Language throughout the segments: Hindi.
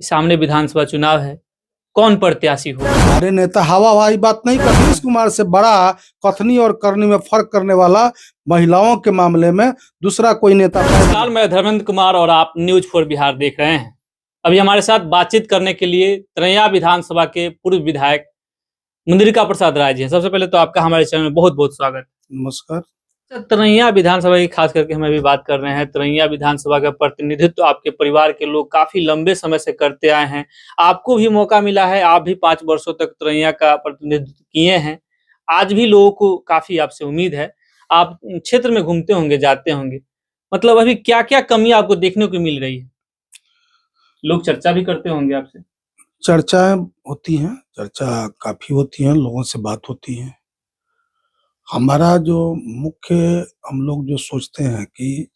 सामने विधानसभा चुनाव है, कौन प्रत्याशी हो? हमारे नेता हवा हवाई बात नहीं करते। नीतीश कुमार से बड़ा कथनी और करनी में फर्क करने वाला महिलाओं के मामले में दूसरा कोई नेता नहीं। नमस्कार, मैं धर्मेंद्र कुमार और आप न्यूज फॉर बिहार देख रहे हैं। अभी हमारे साथ बातचीत करने के लिए तरैया विधानसभा के पूर्व विधायक मुंद्रिका प्रसाद राय जी हैं। सबसे पहले तो आपका हमारे चैनल में बहुत बहुत स्वागत। नमस्कार। तरैया विधानसभा की खास करके हम अभी बात कर रहे हैं। तरैया विधानसभा का प्रतिनिधित्व आपके परिवार के लोग काफी लंबे समय से करते आए हैं। आपको भी मौका मिला है, आप भी 5 वर्षों तक तरैया का प्रतिनिधित्व किए हैं। आज भी लोगों को काफी आपसे उम्मीद है। आप क्षेत्र में घूमते होंगे, जाते होंगे, मतलब अभी क्या क्या कमी आपको देखने को मिल रही है? लोग चर्चा भी करते होंगे आपसे। चर्चाएं होती हैं, चर्चा काफी होती हैं, लोगों से बात होती है। हमारा जो मुख्य हम लोग जो सोचते हैं कि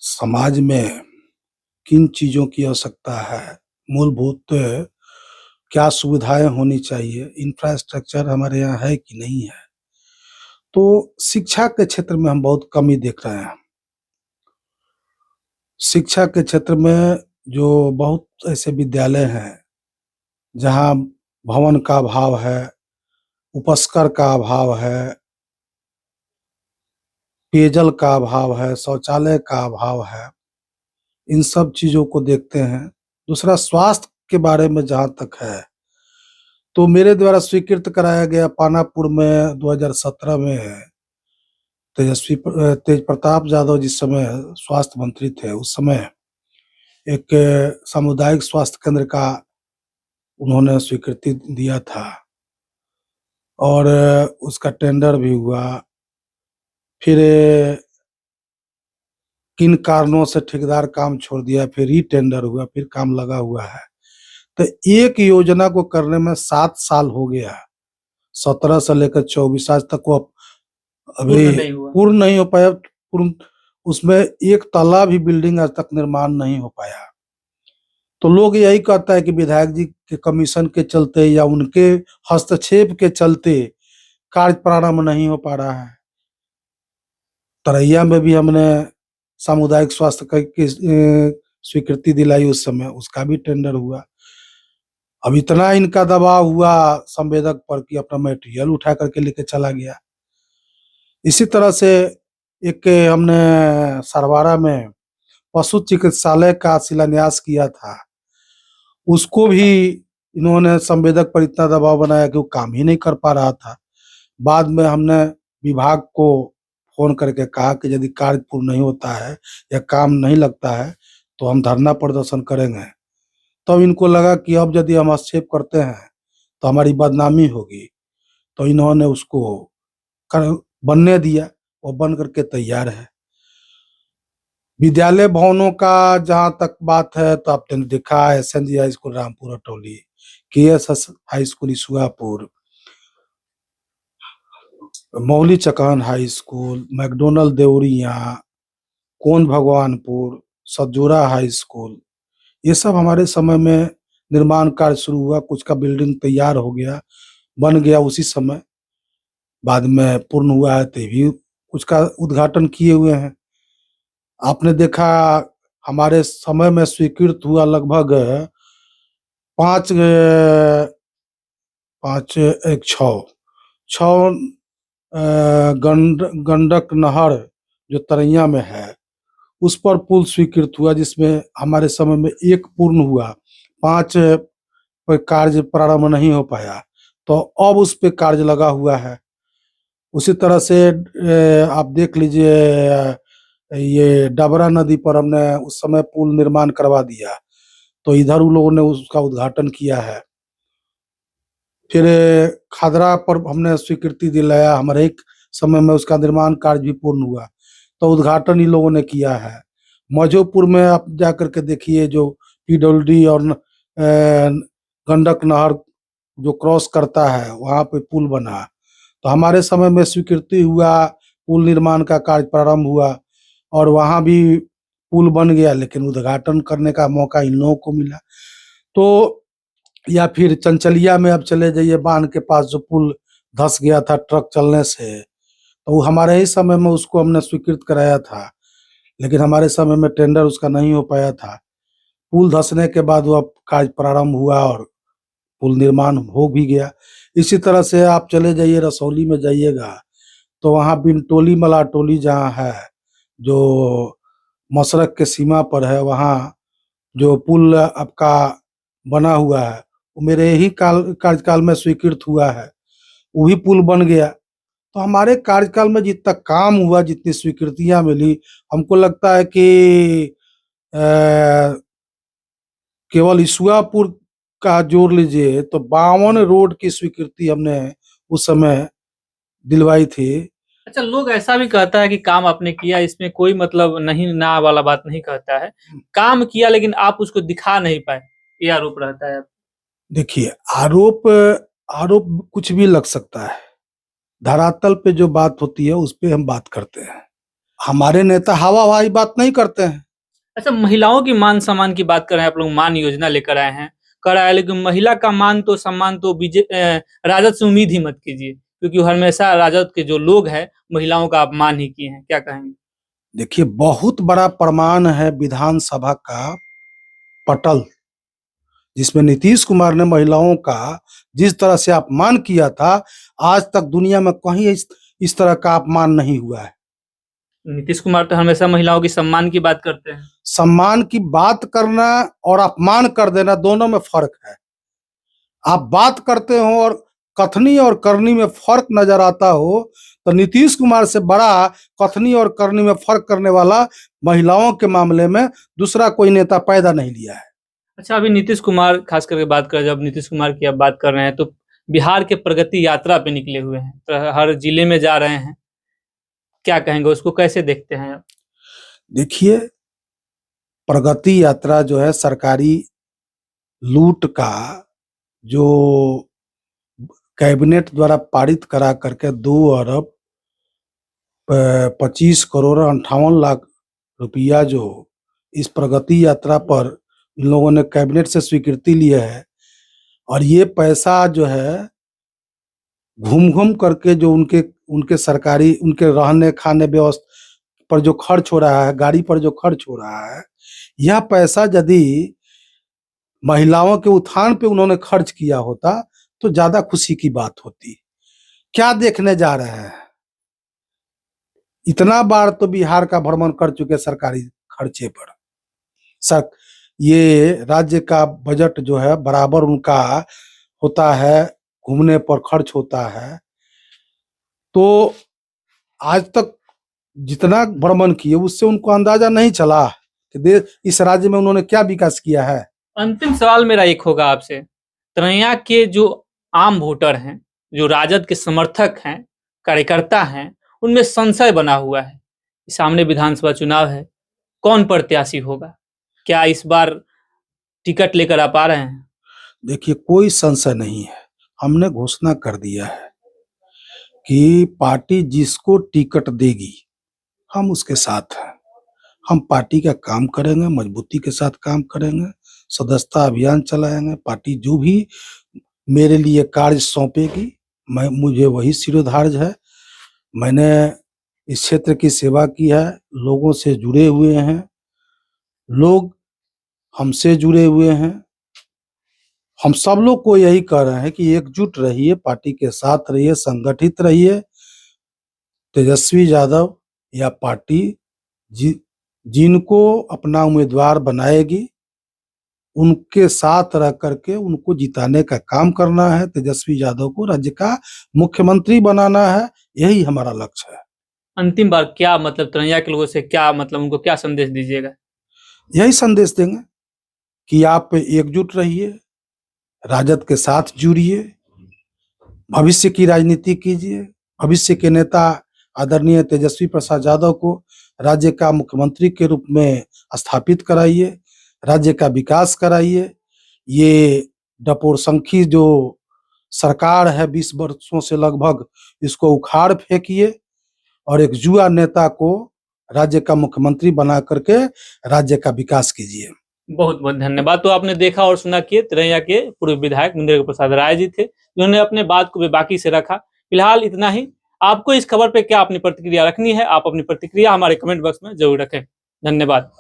समाज में किन चीजों की आवश्यकता है, मूलभूत क्या सुविधाएं होनी चाहिए, इंफ्रास्ट्रक्चर हमारे यहाँ है कि नहीं है। तो शिक्षा के क्षेत्र में हम बहुत कमी देख रहे हैं। शिक्षा के क्षेत्र में जो बहुत ऐसे विद्यालय हैं जहाँ भवन का अभाव है, उपस्कर का अभाव है, पेयजल का अभाव है, शौचालय का अभाव है, इन सब चीजों को देखते हैं। दूसरा, स्वास्थ्य के बारे में जहाँ तक है तो मेरे द्वारा स्वीकृत कराया गया पानापुर में 2017 में तेज प्रताप यादव जिस समय स्वास्थ्य मंत्री थे, उस समय एक सामुदायिक स्वास्थ्य केंद्र का उन्होंने स्वीकृति दिया था और उसका टेंडर भी हुआ। फिर किन कारणों से ठेकेदार काम छोड़ दिया, फिर ही टेंडर हुआ, फिर काम लगा हुआ है। तो एक योजना को करने में 7 साल हो गया, 17 से लेकर 24 आज तक वो अभी पूर्ण नहीं हो पाया। पूर्ण उसमें एक तला भी बिल्डिंग आज तक निर्माण नहीं हो पाया। तो लोग यही कहता है कि विधायक जी के कमीशन के चलते या उनके हस्तक्षेप के चलते कार्य प्रारंभ नहीं हो पा रहा है। तरैया में भी हमने सामुदायिक स्वास्थ्य की स्वीकृति दिलाई, उस समय उसका भी टेंडर हुआ। अब इतना इनका दबाव हुआ संवेदक पर कि अपना मटेरियल उठा करके लेके चला गया। इसी तरह से एक हमने सरवारा में पशु चिकित्सालय का शिलान्यास किया था, उसको भी इन्होंने संवेदक पर इतना दबाव बनाया कि वो काम ही नहीं कर पा रहा था। बाद में हमने विभाग को फोन करके कहा कि यदि कार्य पूर्ण नहीं होता है या काम नहीं लगता है तो हम धरना प्रदर्शन करेंगे। तब इनको लगा कि अब यदि हम हस्तक्षेप करते हैं तो हमारी बदनामी होगी, तो इन्होंने उसको बनने दिया, वो बन करके तैयार है। विद्यालय भवनों का जहां तक बात है तो आपने देखा SNG high school Rampur Atauli, KSS high school Isuapur, Mauli Chakan high school, McDonald Deoria, Kon Bhagwanpur, Sajora high school, ये सब हमारे समय में निर्माण कार्य शुरू हुआ। कुछ का बिल्डिंग तैयार हो गया, बन गया उसी समय, बाद में पूर्ण हुआ है तो भी कुछ का उद्घाटन किए हुए हैं। आपने देखा हमारे समय में स्वीकृत हुआ लगभग 6 गंडक नहर जो तरैया में है उस पर पुल स्वीकृत हुआ, जिसमें हमारे समय में एक पूर्ण हुआ, 5 पर कार्य प्रारंभ नहीं हो पाया, तो अब उस पे कार्य लगा हुआ है। उसी तरह से आप देख लीजिए ये डबरा नदी पर हमने उस समय पुल निर्माण करवा दिया, तो इधर उन लोगों ने उसका उद्घाटन किया है। फिर खादरा पर हमने स्वीकृति दिलाया, हमारे एक समय में उसका निर्माण कार्य भी पूर्ण हुआ, तो उद्घाटन इन लोगों ने किया है। मौजोपुर में आप जाकर के देखिए, जो PWD और गंडक नहर जो क्रॉस करता है वहां पे पुल बना, तो हमारे समय में स्वीकृति हुआ, पुल निर्माण का कार्य प्रारंभ हुआ और वहां भी पुल बन गया, लेकिन उद्घाटन करने का मौका इन लोगों को मिला। तो या फिर चंचलिया में अब चले जाइए, बांध के पास जो पुल धंस गया था ट्रक चलने से, तो वो हमारे ही समय में उसको हमने स्वीकृत कराया था, लेकिन हमारे समय में टेंडर उसका नहीं हो पाया था। पुल धंसने के बाद वह कार्य प्रारंभ हुआ और पुल निर्माण हो भी गया। इसी तरह से आप चले जाइए रसौली में जाइएगा तो वहाँ बिनटोली मलाटोली जहाँ है, जो मशरक के सीमा पर है, वहाँ जो पुल आपका बना हुआ है वो मेरे ही कार्यकाल में स्वीकृत हुआ है, वही पुल बन गया। तो हमारे कार्यकाल में जितना काम हुआ, जितनी स्वीकृतियां मिली, हमको लगता है कि केवल ईसुआपुर का जोड़ लीजिए तो 52 रोड की स्वीकृति हमने उस समय दिलवाई थी। अच्छा, लोग ऐसा भी कहता है कि काम आपने किया, इसमें कोई मतलब नहीं ना वाला बात नहीं कहता है। काम किया लेकिन आप उसको दिखा नहीं पाए, ये आरोप रहता है। देखिए, आरोप कुछ भी लग सकता है, धरातल पे जो बात होती है उस पे हम बात करते हैं। हमारे नेता हवा हवाई बात नहीं करते हैं। अच्छा, महिलाओं की मान सम्मान की बात कर रहे हैं, आप लोग मान योजना लेकर आए हैं, कराया, लेकिन महिला का मान तो सम्मान तो राजद से उम्मीद ही मत कीजिए, क्योंकि हमेशा राजद के जो लोग हैं महिलाओं का अपमान ही किए हैं। क्या कहेंगे? देखिए, बहुत बड़ा प्रमाण है विधानसभा का पटल, जिसमें नीतीश कुमार ने महिलाओं का जिस तरह से अपमान किया था, आज तक दुनिया में कहीं इस तरह का अपमान नहीं हुआ है। नीतीश कुमार तो हमेशा महिलाओं की सम्मान की बात करते हैं। सम्मान की बात करना और अपमान कर देना दोनों में फर्क है। आप बात करते हो और कथनी और करनी में फर्क नजर आता हो तो नीतीश कुमार से बड़ा कथनी और करनी में फर्क करने वाला महिलाओं के मामले में दूसरा कोई नेता पैदा नहीं लिया है। अच्छा, अभी नीतीश कुमार खास करके बात करें, जब नीतीश कुमार की आप बात कर रहे हैं तो बिहार के प्रगति यात्रा पे निकले हुए हैं, तो हर जिले में जा रहे हैं, क्या कहेंगे, उसको कैसे देखते हैं आप? देखिए, प्रगति यात्रा जो है सरकारी लूट का जो कैबिनेट द्वारा पारित करा करके 2 अरब 25 करोड़ 58 लाख रुपया जो इस प्रगति यात्रा पर इन लोगों ने कैबिनेट से स्वीकृति लिया है, और ये पैसा जो है घूम घूम करके जो उनके सरकारी उनके रहने खाने व्यवस्था पर जो खर्च हो रहा है, गाड़ी पर जो खर्च हो रहा है, यह पैसा यदि महिलाओं के उत्थान पे उन्होंने खर्च किया होता तो ज्यादा खुशी की बात होती। क्या देखने जा रहे हैं? इतना बार तो बिहार का भ्रमण कर चुके सरकारी खर्चे पर। सर, ये राज्य का बजट जो है बराबर उनका होता है, घूमने पर खर्च होता है। तो आज तक जितना भ्रमण किए उससे उनको अंदाजा नहीं चला कि इस राज्य में उन्होंने क्या विकास किया है। अंतिम सवाल मेरा एक होगा आपसे, तरैया के जो आम वोटर हैं, जो राजद के समर्थक हैं, कार्यकर्ता हैं, उनमें संशय बना हुआ है। सामने विधानसभा चुनाव है, कौन प्रत्याशी होगा? क्या इस बार टिकट लेकर आप आ रहे हैं? देखिए, कोई संशय नहीं है। हमने घोषणा कर दिया है कि पार्टी जिसको टिकट देगी हम उसके साथ हैं। हम पार्टी का काम करेंगे, मजबूती के साथ काम करेंगे, सदस्यता अभियान चलाएंगे। पार्टी जो भी मेरे लिए कार्य सौंपेगी मुझे वही शिरोधार्य है। मैंने इस क्षेत्र की सेवा की है, लोगों से जुड़े हुए हैं, लोग हमसे जुड़े हुए हैं। हम सब लोग को यही कह रहे हैं कि एकजुट रहिए, पार्टी के साथ रहिए, संगठित रहिए। तेजस्वी यादव या पार्टी जिनको अपना उम्मीदवार बनाएगी उनके साथ रह करके उनको जिताने का काम करना है। तेजस्वी यादव को राज्य का मुख्यमंत्री बनाना है, यही हमारा लक्ष्य है। अंतिम बार क्या मतलब तरैया के लोगों से क्या मतलब उनको क्या संदेश दीजिएगा? यही संदेश देंगे कि आप एकजुट रहिए, राजद के साथ जुड़िए, भविष्य की राजनीति कीजिए, भविष्य के नेता आदरणीय तेजस्वी प्रसाद यादव को राज्य का मुख्यमंत्री के रूप में स्थापित कराइए, राज्य का विकास कराइए। ये डपोरसंखी जो सरकार है 20 वर्षों से लगभग, इसको उखाड़ फेंकिए और एक युवा नेता को राज्य का मुख्यमंत्री बना करके राज्य का विकास कीजिए। बहुत बहुत धन्यवाद। तो आपने देखा और सुना कि तरैया के पूर्व विधायक मुंदेर प्रसाद राय जी थे, जिन्होंने अपने बात को बेबाकी से रखा। फिलहाल इतना ही। आपको इस खबर पे क्या अपनी प्रतिक्रिया रखनी है, आप अपनी प्रतिक्रिया हमारे कमेंट बॉक्स में जरूर रखें। धन्यवाद।